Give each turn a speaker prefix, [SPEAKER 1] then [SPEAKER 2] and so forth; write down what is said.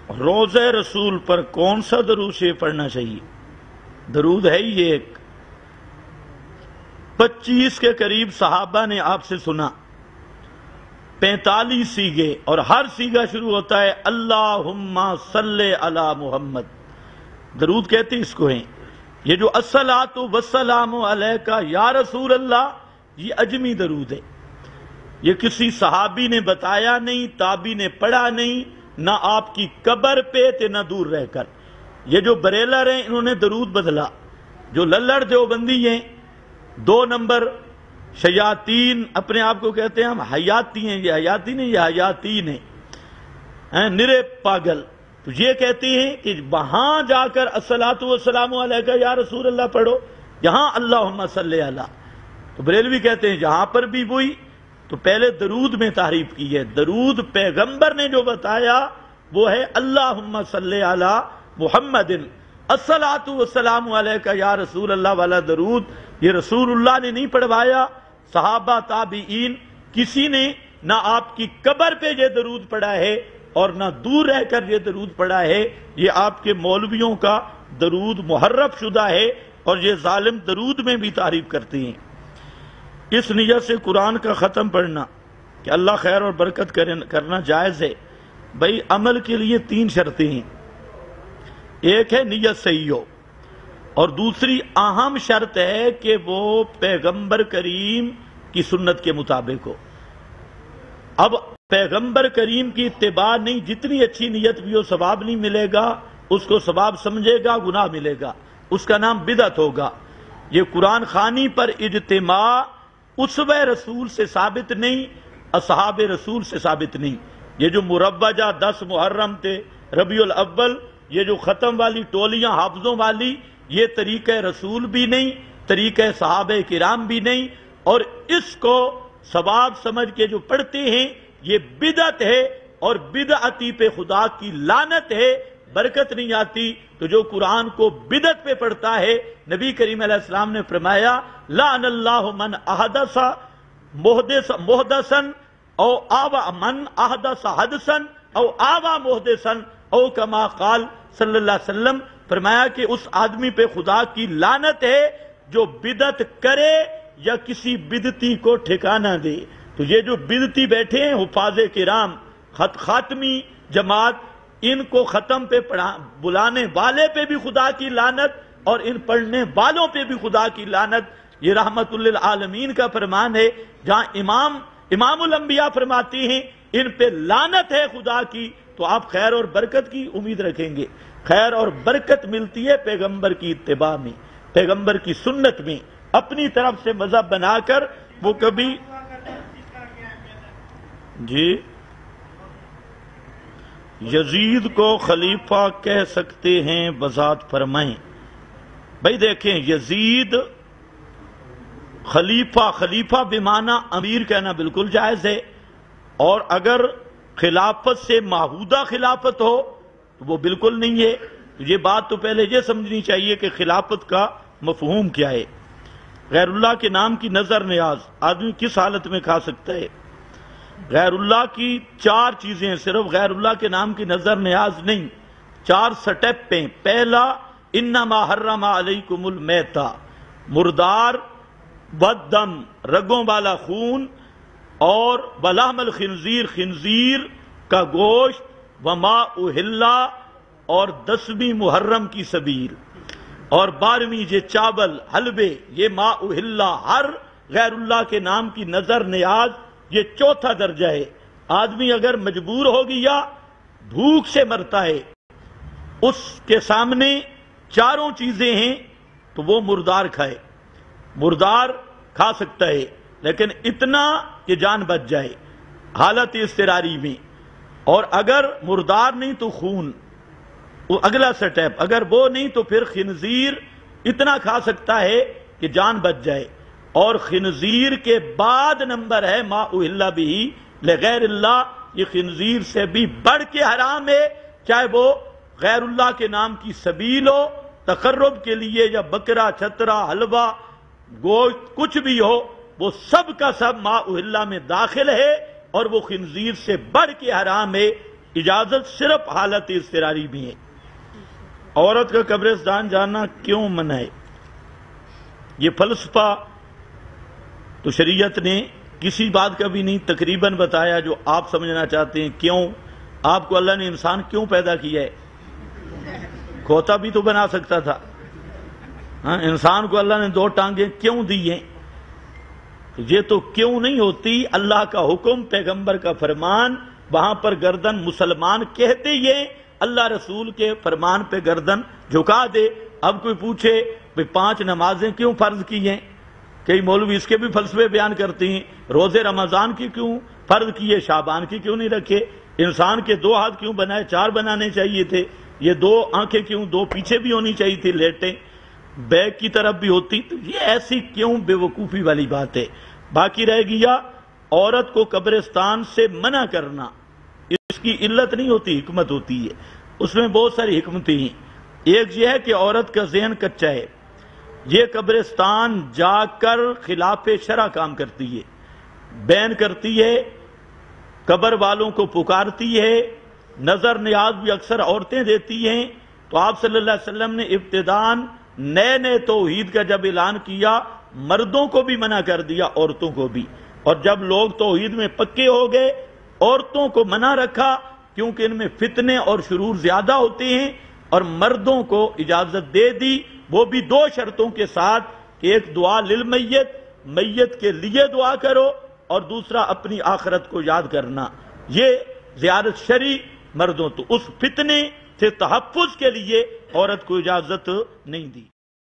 [SPEAKER 1] روزہ رسول پر کون سا درود شریف پڑھنا چاہیے؟ درود ہے یہ ایک، 25 کے قریب صحابہ نے آپ سے سنا، 45 سیغے، اور ہر سیغہ شروع ہوتا ہے اللہم صلی علی محمد۔ درود کہتے اس کو ہیں۔ یہ جو الصلاۃ والسلام علیک یا رسول اللہ، یہ اجمی درود ہے، یہ کسی صحابی نے بتایا نہیں، تابعی نے پڑھا نہیں، نہ آپ کی قبر پہ تھے نہ دور رہ کر۔ یہ جو بریلر ہیں انہوں نے درود بدلا، جو للڑ دیوبندی ہیں 2 نمبر شیاطین اپنے آپ کو کہتے ہیں ہم حیاتی ہیں، یہ حیاتی نہیں، یہ حیاتین ہیں، نرے پاگل، تو یہ کہتے ہیں کہ وہاں جا کر الصلاۃ والسلام علیک یا رسول اللہ پڑھو، یہاں اللہم صلی علی۔ تو بریلوی کہتے ہیں جہاں پر بھی وہی، تو پہلے درود میں تعریف کی ہے۔ درود پیغمبر نے جو بتایا وہ ہے اللہم صلی علی محمد الصلاۃ والسلام علیک یا رسول اللہ والا درود، یہ رسول اللہ نے نہیں پڑھوایا، صحابہ تابعین کسی نے نہ آپ کی قبر پہ یہ درود پڑھا ہے اور نہ دور رہ کر یہ درود پڑھا ہے، یہ آپ کے مولویوں کا درود محرف شدہ ہے، اور یہ ظالم درود میں بھی تعریف کرتے ہیں۔ اس نیت سے قرآن کا ختم پڑھنا کہ اللہ خیر اور برکت کرنا جائز ہے۔ بھئی عمل کے لیے 3 شرطیں ہیں، ایک ہے نیت صحیح ہو، اور دوسری اہم شرط ہے کہ وہ پیغمبر کریم کی سنت کے مطابق ہو۔ اب پیغمبر کریم کی اتباع نہیں، جتنی اچھی نیت بھی ہو ثواب نہیں ملے گا، اس کو ثواب سمجھے گا گناہ ملے گا، اس کا نام بدعت ہوگا۔ یہ قرآن خوانی پر اجتماع اسوہ رسول سے ثابت نہیں، اصحاب رسول سے ثابت نہیں۔ یہ جو مروجہ 10 محرم تھے، ربیع الاول، یہ جو ختم والی ٹولیاں حافظوں والی، یہ طریقہ رسول بھی نہیں، طریقہ صحابہ کرام بھی نہیں، اور اس کو ثواب سمجھ کے جو پڑھتے ہیں یہ بدعت ہے، اور بدعتی پہ خدا کی لعنت ہے، برکت نہیں آتی۔ تو جو قرآن کو بدعت پہ پڑھتا ہے، نبی کریم علیہ السلام نے فرمایا لعن اللہ من احدث محدثا او آوا من احدث حدثا او آوا محدثا او کما قال صلی اللہ علیہ وسلم، فرمایا کہ اس آدمی پہ خدا کی لعنت ہے جو بدعت کرے یا کسی بدعتی کو ٹھکانہ دے۔ تو یہ جو بدعتی بیٹھے ہیں حفاظ کرام، خاتمی جماعت، ان کو ختم پہ بلانے والے پہ بھی خدا کی لعنت، اور ان پڑھنے والوں پہ بھی خدا کی لعنت۔ یہ رحمت للعالمین کا فرمان ہے، جہاں امام الانبیاء فرماتے ہیں ان پہ لعنت ہے خدا کی، تو آپ خیر اور برکت کی امید رکھیں گے۔ خیر اور برکت ملتی ہے پیغمبر کی اتباع میں، پیغمبر کی سنت میں۔ اپنی طرف سے مذہب بنا کر وہ کبھی جی یزید کو خلیفہ کہہ سکتے ہیں، وضاحت فرمائیں۔ بھائی دیکھیں، یزید خلیفہ بمعنی امیر کہنا بالکل جائز ہے، اور اگر خلافت سے معہودہ خلافت ہو تو وہ بالکل نہیں ہے۔ یہ بات تو پہلے یہ سمجھنی چاہیے کہ خلافت کا مفہوم کیا ہے۔ غیر اللہ کے نام کی نظر نیاز آدمی کس حالت میں کھا سکتا ہے؟ غیر اللہ کی 4 چیزیں ہیں، صرف غیر اللہ کے نام کی نظر نیاز نہیں، 4 سٹیپ پہ۔ پہلا انما حرم علیکم المیتہ، مردار، والدم، رگوں والا خون، اور ولحم الخنزیر، خنزیر کا گوشت، وما اہل، اور 10ویں محرم کی سبیل، اور 12ویں یہ چاول حلوے، یہ ما اہل، ہر غیر اللہ کے نام کی نظر نیاز، یہ 4تھا درجہ ہے۔ آدمی اگر مجبور ہو گیا، بھوک سے مرتا ہے، اس کے سامنے 4 چیزیں ہیں تو وہ مردار کھائے۔ مردار کھا سکتا ہے لیکن اتنا کہ جان بچ جائے حالت اضطراری میں، اور اگر مردار نہیں تو خون، وہ اگلا سٹیپ، اگر وہ نہیں تو پھر خنزیر اتنا کھا سکتا ہے کہ جان بچ جائے، اور خنزیر کے بعد نمبر ہے ما اہل بہ لغیر اللہ، یہ خنزیر سے بھی بڑھ کے حرام ہے، چاہے وہ غیر اللہ کے نام کی سبیل ہو تقرب کے لیے، یا بکرا، چھترا، حلوہ، گوشت، کچھ بھی ہو، وہ سب کا سب ما اہل میں داخل ہے، اور وہ خنزیر سے بڑھ کے حرام ہے۔ اجازت صرف حالت اضطراری بھی ہے۔ عورت کا قبرستان جانا کیوں منع ہے؟ یہ فلسفہ تو شریعت نے کسی بات کا بھی نہیں تقریباً بتایا جو آپ سمجھنا چاہتے ہیں۔ کیوں؟ آپ کو اللہ نے انسان کیوں پیدا کیا ہے؟ کھوتا بھی تو بنا سکتا تھا۔ ہاں، انسان کو اللہ نے 2 ٹانگیں کیوں دی ہیں؟ یہ تو کیوں نہیں ہوتی، اللہ کا حکم، پیغمبر کا فرمان، وہاں پر گردن مسلمان کہتے یہ اللہ رسول کے فرمان پہ گردن جھکا دے۔ اب کوئی پوچھے 5 نمازیں کیوں فرض کی ہیں؟ کئی مولوی اس کے بھی فلسفے بیان کرتے ہیں۔ روزے رمضان کی کیوں فرض کیے، شعبان کی کیوں نہیں رکھے؟ انسان کے 2 ہاتھ کیوں بنائے، 4 بنانے چاہیے تھے؟ یہ 2 آنکھیں کیوں 2 پیچھے بھی ہونی چاہیے تھی، لیٹیں بیک کی طرف بھی ہوتی؟ تو یہ ایسی کیوں بے وقوفی والی بات ہے؟ باقی رہ گیا عورت کو قبرستان سے منع کرنا، اس کی علت نہیں ہوتی، حکمت ہوتی ہے۔ اس میں بہت ساری حکمتیں ہیں۔ ایک یہ ہے کہ عورت کا ذہن کچا ہے، یہ قبرستان جا کر خلاف شرع کام کرتی ہے، بین کرتی ہے، قبر والوں کو پکارتی ہے، نظر نیاز بھی اکثر عورتیں دیتی ہیں۔ تو آپ صلی اللہ علیہ وسلم نے ابتداءً نئے توحید کا جب اعلان کیا، مردوں کو بھی منع کر دیا، عورتوں کو بھی۔ اور جب لوگ توحید میں پکے ہو گئے، عورتوں کو منع رکھا کیونکہ ان میں فتنے اور شرور زیادہ ہوتے ہیں، اور مردوں کو اجازت دے دی، وہ بھی 2 شرطوں کے ساتھ کہ ایک دعا للمیت، میت کے لیے دعا کرو، اور دوسرا اپنی آخرت کو یاد کرنا۔ یہ زیارت شرعی مردوں، تو اس فتنے سے تحفظ کے لیے عورت کو اجازت نہیں دی۔